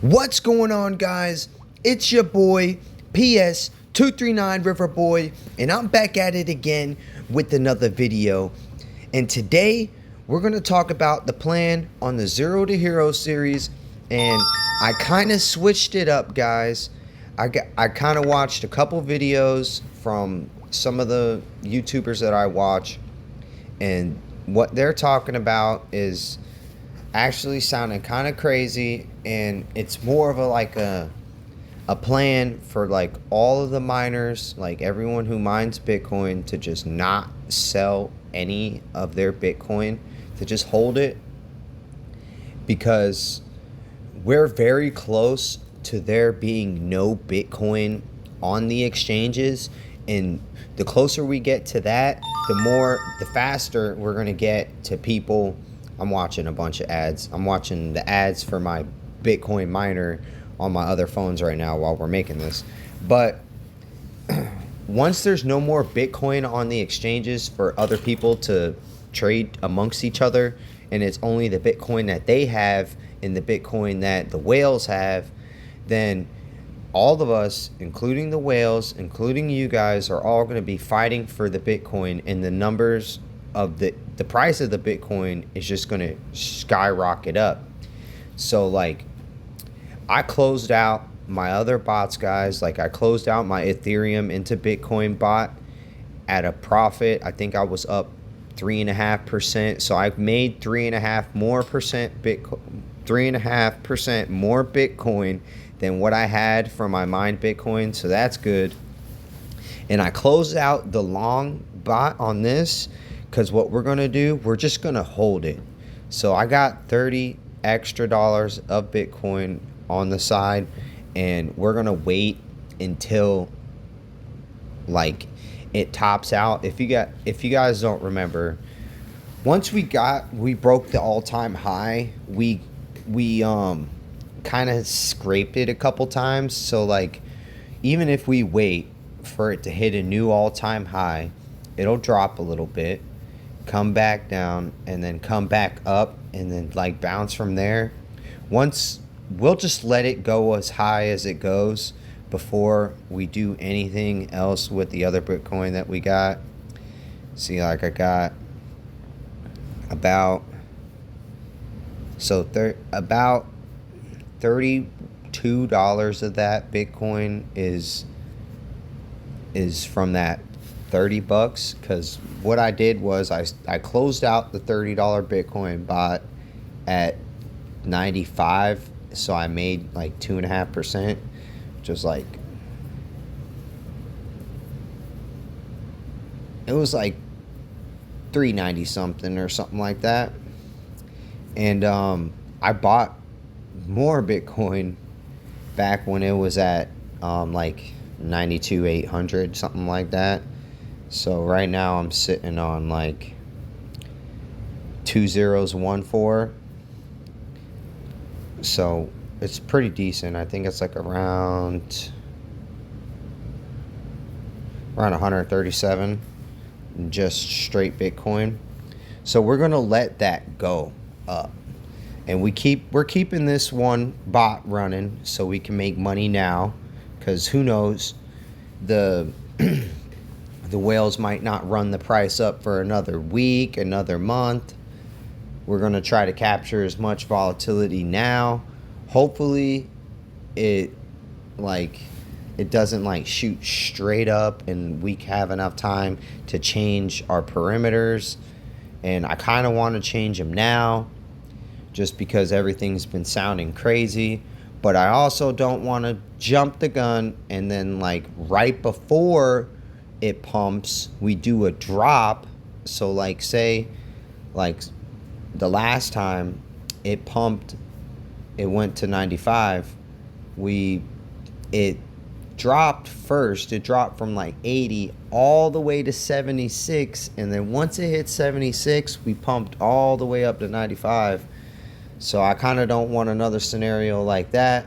What's going on, guys? It's your boy PS239 Riverboy, and I'm back at it again with another video. And today we're going to talk about the plan on the Zero to Hero series, and I kind of switched it up, guys. I kind of watched a couple videos from some of the YouTubers that I watch, and what they're talking about is actually sounding kind of crazy, and it's more of a plan for like all of the miners, like everyone who mines Bitcoin, to just not sell any of their Bitcoin, to just hold it, because we're very close to there being no Bitcoin on the exchanges, and the closer we get to that, the faster we're going to get to people. I'm watching a bunch of ads. I'm watching the ads for my Bitcoin miner on my other phones right now while we're making this. But once there's no more Bitcoin on the exchanges for other people to trade amongst each other, and it's only the Bitcoin that they have and the Bitcoin that the whales have, then all of us, including the whales, including you guys, are all going to be fighting for the Bitcoin, and the numbers of the price of the Bitcoin is just going to skyrocket up. So like, I closed out my other bots, guys. Like, I closed out my Ethereum into Bitcoin bot at a profit. I think I was up 3.5%. So I've made 3.5% more Bitcoin than what I had from my mined Bitcoin. So that's good. And I closed out the long bot on this, because what we're going to do, we're just going to hold it. So I got $30 extra of Bitcoin on the side, and we're going to wait until like it tops out. If you guys don't remember, once we broke the all-time high, we kind of scraped it a couple times. So like, even if we wait for it to hit a new all-time high, it'll drop a little bit, come back down, and then come back up, and then like bounce from there. Once we'll just let it go as high as it goes before we do anything else with the other Bitcoin that we got. See, like I got about $32 of that Bitcoin is from that $30, because what I did was I closed out the $30 Bitcoin bot at 95, so I made like 2.5%, just like, it was like 390 something or something like that. And I bought more Bitcoin back when it was at like 92,800, something like that. So right now I'm sitting on like 2014. So it's pretty decent. I think it's like around 137, just straight Bitcoin. So we're gonna let that go up, and we're keeping this one bot running so we can make money now, because who knows, the whales might not run the price up for another week, another month. We're going to try to capture as much volatility now. Hopefully it doesn't like shoot straight up, and we have enough time to change our perimeters. And I kind of want to change them now, just because everything's been sounding crazy. But I also don't want to jump the gun and then like right before it pumps, we do a drop. So like, say like the last time it pumped, it went to 95. It dropped first. It dropped from like 80 all the way to 76, and then once it hit 76, we pumped all the way up to 95. So I kind of don't want another scenario like that.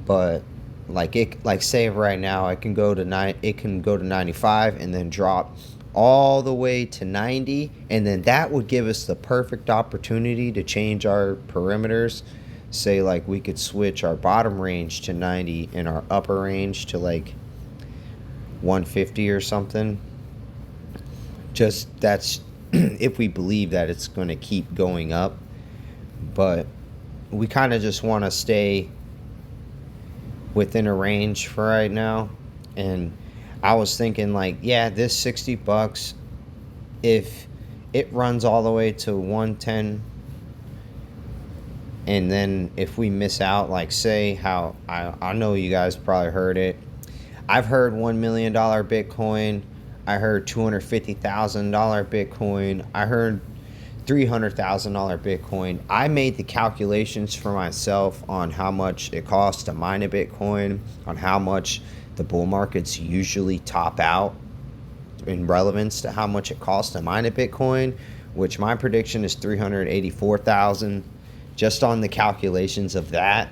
But like say right now, it can go to 95 and then drop all the way to 90, and then that would give us the perfect opportunity to change our perimeters say like we could switch our bottom range to 90 and our upper range to like 150 or something. Just that's if we believe that it's going to keep going up. But we kind of just want to stay within a range for right now. And I was thinking like, yeah, this $60, if it runs all the way to 110, and then if we miss out, like say how I know you guys probably heard it. I've heard $1 million Bitcoin. I heard $250,000 Bitcoin. I heard $300,000 Bitcoin. I made the calculations for myself on how much it costs to mine a Bitcoin, on how much the bull markets usually top out in relevance to how much it costs to mine a Bitcoin, which my prediction is 384,000 just on the calculations of that.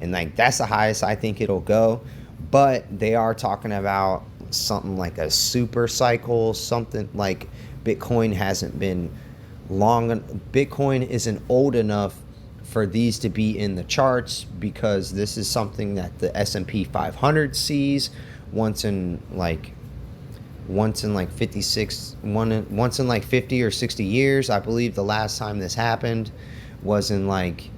And like that's the highest I think it'll go. But they are talking about something like a super cycle, something like Bitcoin hasn't been long. Bitcoin isn't old enough for these to be in the charts, because this is something that the S&P 500 sees once in like 56 once in like 50 or 60 years. I believe the last time this happened was in like,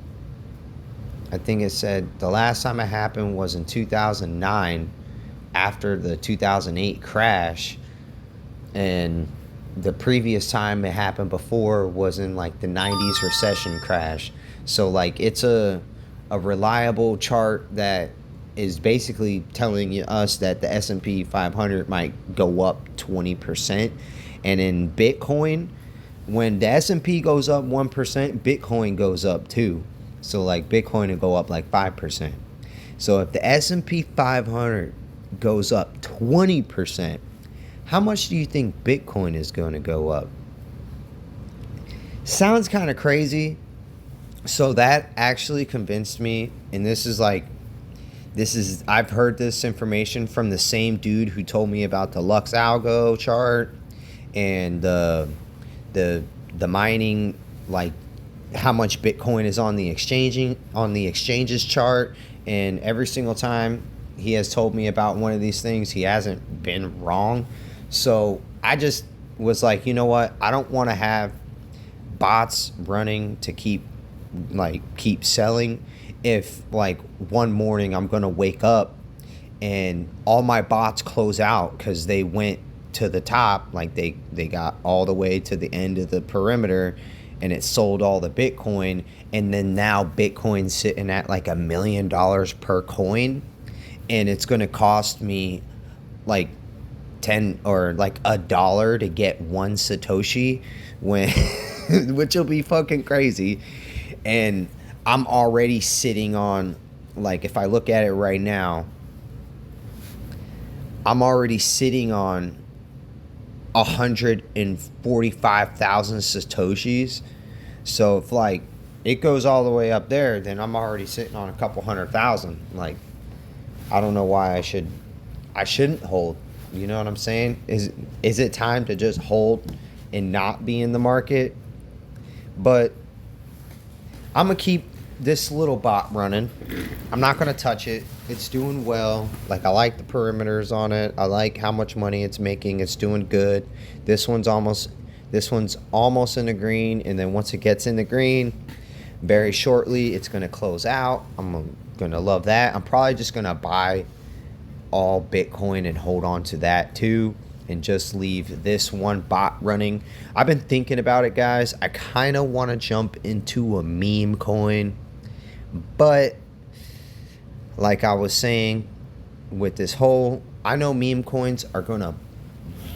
I think it said the last time it happened was in 2009 after the 2008 crash, and the previous time it happened before was in like the 90s recession crash. So like it's a reliable chart that is basically telling us that the S&P 500 might go up 20%. And in Bitcoin, when the S&P goes up 1%, Bitcoin goes up too. So like Bitcoin will go up like 5%. So if the S&P 500 goes up 20%, how much do you think Bitcoin is going to go up? Sounds kind of crazy. So that actually convinced me, and I've heard this information from the same dude who told me about the Lux Algo chart and the mining, like how much Bitcoin is on the exchanges chart. And every single time he has told me about one of these things, he hasn't been wrong. So I just was like, you know what? I don't want to have bots running to keep selling. If like one morning I'm going to wake up and all my bots close out because they went to the top, like they got all the way to the end of the perimeter and it sold all the Bitcoin, and then now Bitcoin's sitting at like $1 million per coin, and it's going to cost me like 10 or like $1 to get one Satoshi, when which will be fucking crazy. And I'm already sitting on, like, if I look at it right now, I'm already sitting on 145,000 Satoshis. So if like it goes all the way up there, then I'm already sitting on a couple 100,000. Like, I don't know why I shouldn't hold. You know what I'm saying? Is it time to just hold and not be in the market? But I'm gonna keep this little bot running. I'm not gonna touch it. It's doing well. Like, I like the perimeters on it. I like how much money it's making. It's doing good. This one's almost in the green, and then once it gets in the green, very shortly it's gonna close out. I'm gonna love that. I'm probably just gonna buy all Bitcoin and hold on to that too, and just leave this one bot running. I've been thinking about it, guys. I kind of want to jump into a meme coin, but like I was saying, with this whole, I know meme coins are going to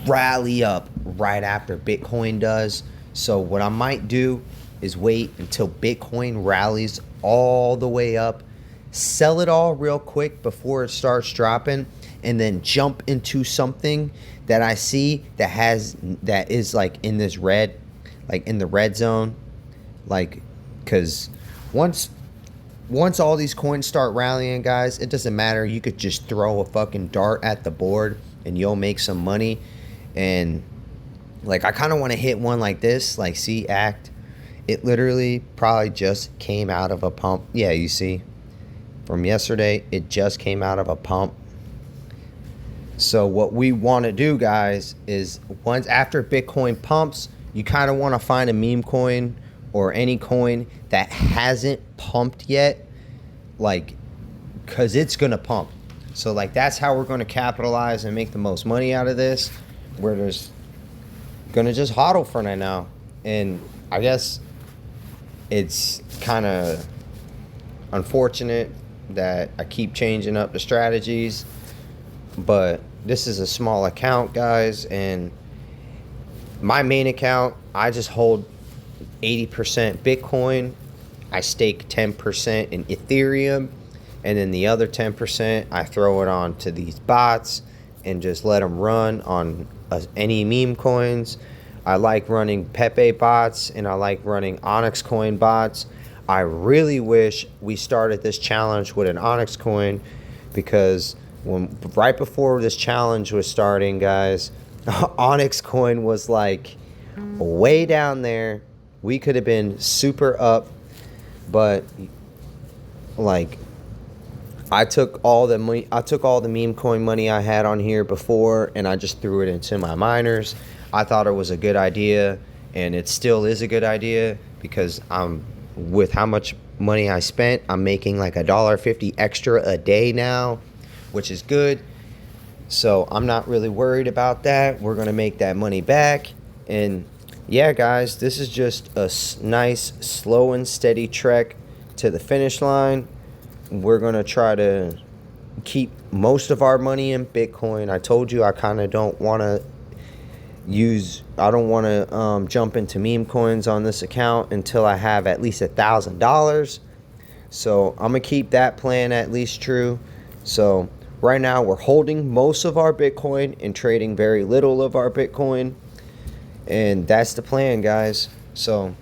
rally up right after Bitcoin does. So what I might do is wait until Bitcoin rallies all the way up, sell it all real quick before it starts dropping, and then jump into something that I see that is like in this red, like in the red zone. Like, because once all these coins start rallying, guys, it doesn't matter. You could just throw a fucking dart at the board and you'll make some money. And like, I kind of want to hit one like this, like see ACT, It literally probably just came out of a pump. Yeah, you see, from yesterday, it just came out of a pump. So what we want to do, guys, is once after Bitcoin pumps, you kind of want to find a meme coin or any coin that hasn't pumped yet, like, because it's going to pump. So, like, that's how we're going to capitalize and make the most money out of this. We're just going to just hodl for right now. And I guess it's kind of unfortunate that I keep changing up the strategies, but this is a small account, guys, and my main account, I just hold 80% Bitcoin. I stake 10% in Ethereum, and then the other 10% I throw it on to these bots and just let them run on any meme coins. I like running Pepe bots, and I like running Onyx coin bots. I really wish we started this challenge with an Onyx coin, because right before this challenge was starting, guys, Onyx coin was like way down there. We could have been super up, but like I took all the meme coin money I had on here before, and I just threw it into my miners. I thought it was a good idea, and it still is a good idea, because with how much money I spent, I'm making like $1.50 extra a day now, which is good. So I'm not really worried about that. We're going to make that money back. And yeah, guys, this is just a nice, slow and steady trek to the finish line. We're going to try to keep most of our money in Bitcoin. I told you I kind of don't want to jump into meme coins on this account until I have at least $1,000. So I'm going to keep that plan at least true. So right now we're holding most of our Bitcoin and trading very little of our Bitcoin. And that's the plan, guys. So,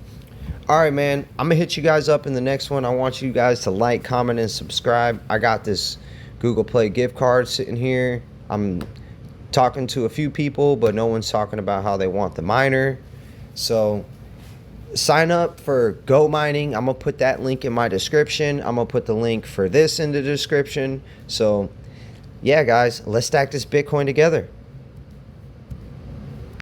all right, man. I'm going to hit you guys up in the next one. I want you guys to like, comment, and subscribe. I got this Google Play gift card sitting here. I'm talking to a few people, but no one's talking about how they want the miner. So sign up for Go Mining. I'm going to put that link in my description. I'm going to put the link for this in the description. So yeah, guys, let's stack this Bitcoin together.